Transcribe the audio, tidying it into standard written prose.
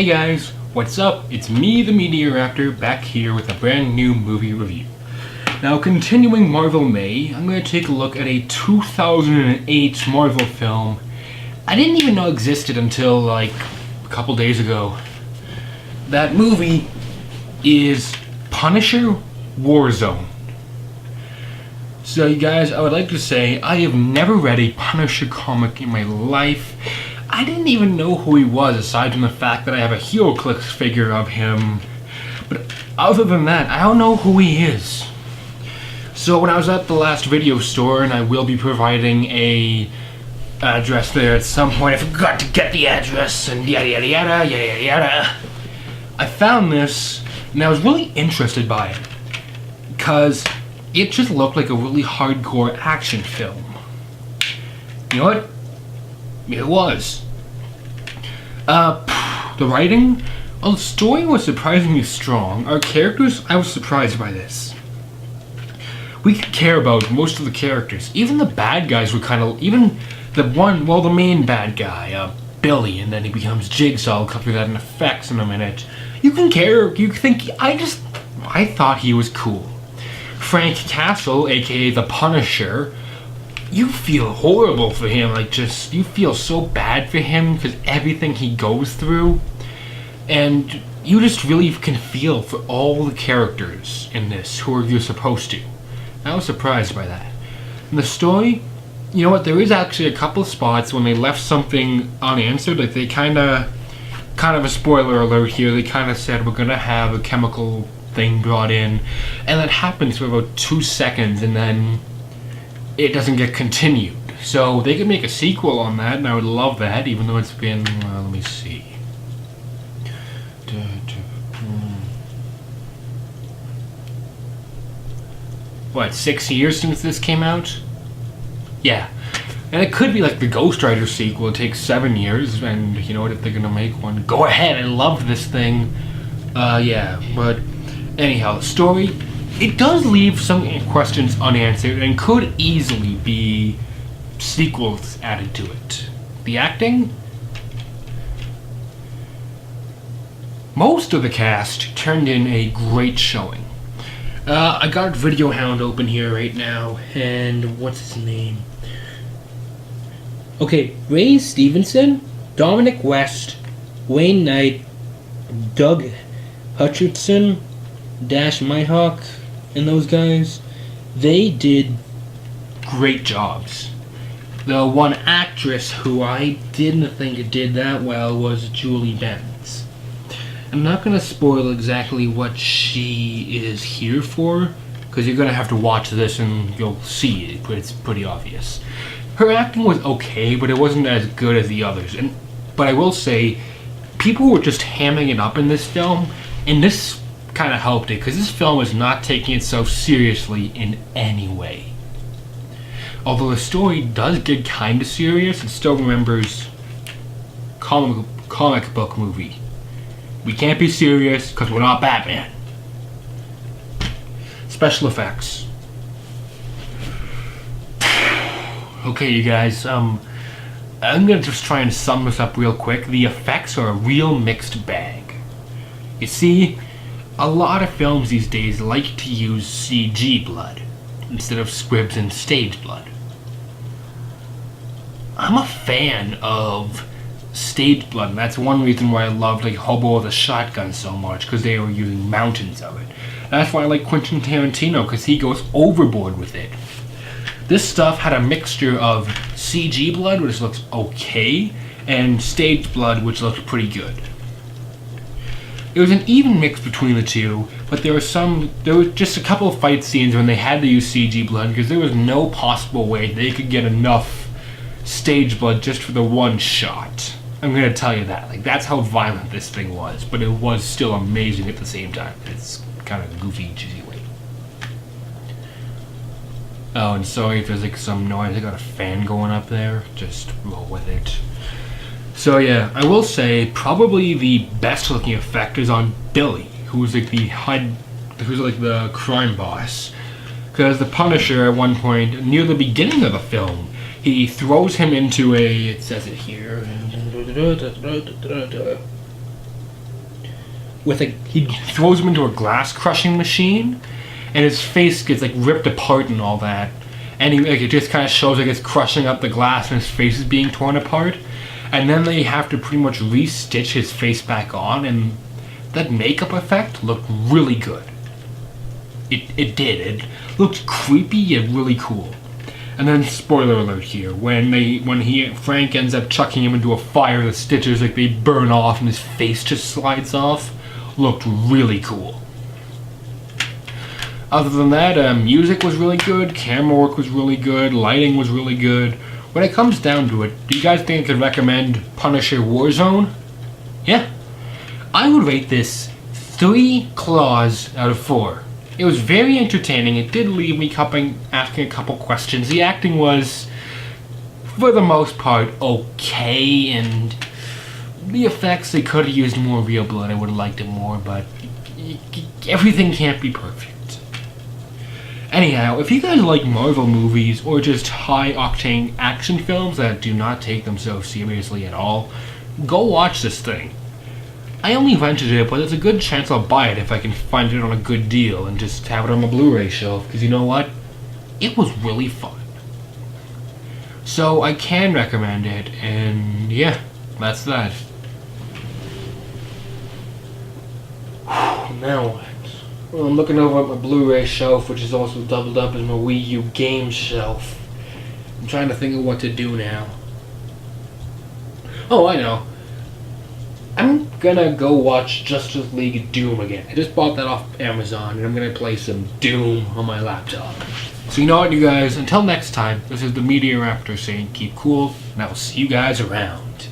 Hey guys, what's up? It's me, the Media Raptor, back here with a brand new movie review. Now, continuing Marvel May, I'm going to take a look at a 2008 Marvel film I didn't even know existed until like a couple days ago. That movie is Punisher Warzone. So you guys, I would like to say I have never read a Punisher comic in my life. I didn't even know who he was, aside from the fact that I have a HeroClix figure of him. But other than that, I don't know who he is. So when I was at the last video store, and I will be providing a address there at some point, I forgot to get the address, and yada yada yada, yada yada yada. I found this, and I was really interested by it, because it just looked like a really hardcore action film. You know what? It was. The writing, well, the story was surprisingly strong. Our characters, I was surprised by this. We could care about most of the characters. Even the bad guys were kind of, even the main bad guy, Billy, and then he becomes Jigsaw. I'll cover that in effects in a minute. You can care, you think, I thought he was cool. Frank Castle, aka the Punisher, you feel horrible for him, you feel so bad for him because everything he goes through, and you just really can feel for all the characters in this who you're supposed to. I was surprised by that. And the story, you know what, there is actually a couple spots when they left something unanswered, like they kind of a spoiler alert here, they kind of said we're gonna have a chemical thing brought in, and that happens for about 2 seconds, and then it doesn't get continued. So they could make a sequel on that, and I would love that, even though it's been, let me see. What, 6 years since this came out? Yeah. And it could be like the Ghost Rider sequel, it takes 7 years, and you know what, if they're gonna make one, go ahead, I love this thing. Yeah, but anyhow, the story, it does leave some questions unanswered and could easily be sequels added to it. The acting? Most of the cast turned in a great showing. I got Video Hound open here right now, and what's his name? Okay, Ray Stevenson, Dominic West, Wayne Knight, Doug Hutcherson, Dash Myhawk, and those guys, they did great jobs. The one actress who I didn't think did that well was Julie Benz. I'm not going to spoil exactly what she is here for, because you're going to have to watch this and you'll see it, but it's pretty obvious. Her acting was okay, but it wasn't as good as the others. But I will say, people were just hamming it up in this film, and this kind of helped it, because this film is not taking itself seriously in any way. Although the story does get kind of serious, it still remembers comic book movie. We can't be serious because we're not Batman. Special effects. Okay, you guys, I'm gonna just try and sum this up real quick. The effects are a real mixed bag. You see, a lot of films these days like to use CG blood instead of squibs and stage blood. I'm a fan of stage blood, and that's one reason why I loved like Hobo with a Shotgun so much, because they were using mountains of it. That's why I like Quentin Tarantino, because he goes overboard with it. This stuff had a mixture of CG blood, which looks okay, and stage blood, which looks pretty good. It was an even mix between the two, but there were just a couple of fight scenes when they had to use CG blood, because there was no possible way they could get enough stage blood just for the one shot. I'm gonna tell you that. Like, that's how violent this thing was, but it was still amazing at the same time. It's kind of goofy, cheesy way. Oh, and sorry if there's like some noise. I got a fan going up there. Just roll with it. So yeah, I will say probably the best looking effect is on Billy, who's like the crime boss. Because the Punisher at one point, near the beginning of the film, he throws him into a, it says it here, with he throws him into a glass crushing machine, and his face gets like ripped apart and all that, and it just kind of shows like it's crushing up the glass and his face is being torn apart, and then they have to pretty much re-stitch his face back on, and that makeup effect looked really good. It did. It looked creepy yet really cool. And then, spoiler alert here, when Frank ends up chucking him into a fire, the stitches like they burn off and his face just slides off, looked really cool. Other than that, music was really good, camera work was really good, lighting was really good. When it comes down to it, do you guys think I could recommend Punisher Warzone? Yeah. I would rate this 3 claws out of 4. It was very entertaining. It did leave me asking a couple questions. The acting was, for the most part, okay, and the effects, they could have used more real blood. I would have liked it more, but everything can't be perfect. Anyhow, if you guys like Marvel movies or just high-octane action films that do not take themselves seriously at all, go watch this thing. I only rented it, but there's a good chance I'll buy it if I can find it on a good deal and just have it on my Blu-ray shelf, because you know what? It was really fun. So I can recommend it, and yeah, that's that. Now what? Well, I'm looking over at my Blu-ray shelf, which is also doubled up as my Wii U game shelf. I'm trying to think of what to do now. Oh, I know. I'm gonna go watch Justice League Doom again. I just bought that off Amazon, and I'm gonna play some Doom on my laptop. So you know what, you guys, until next time, this is the Meteor Raptor saying keep cool, and I will see you guys around.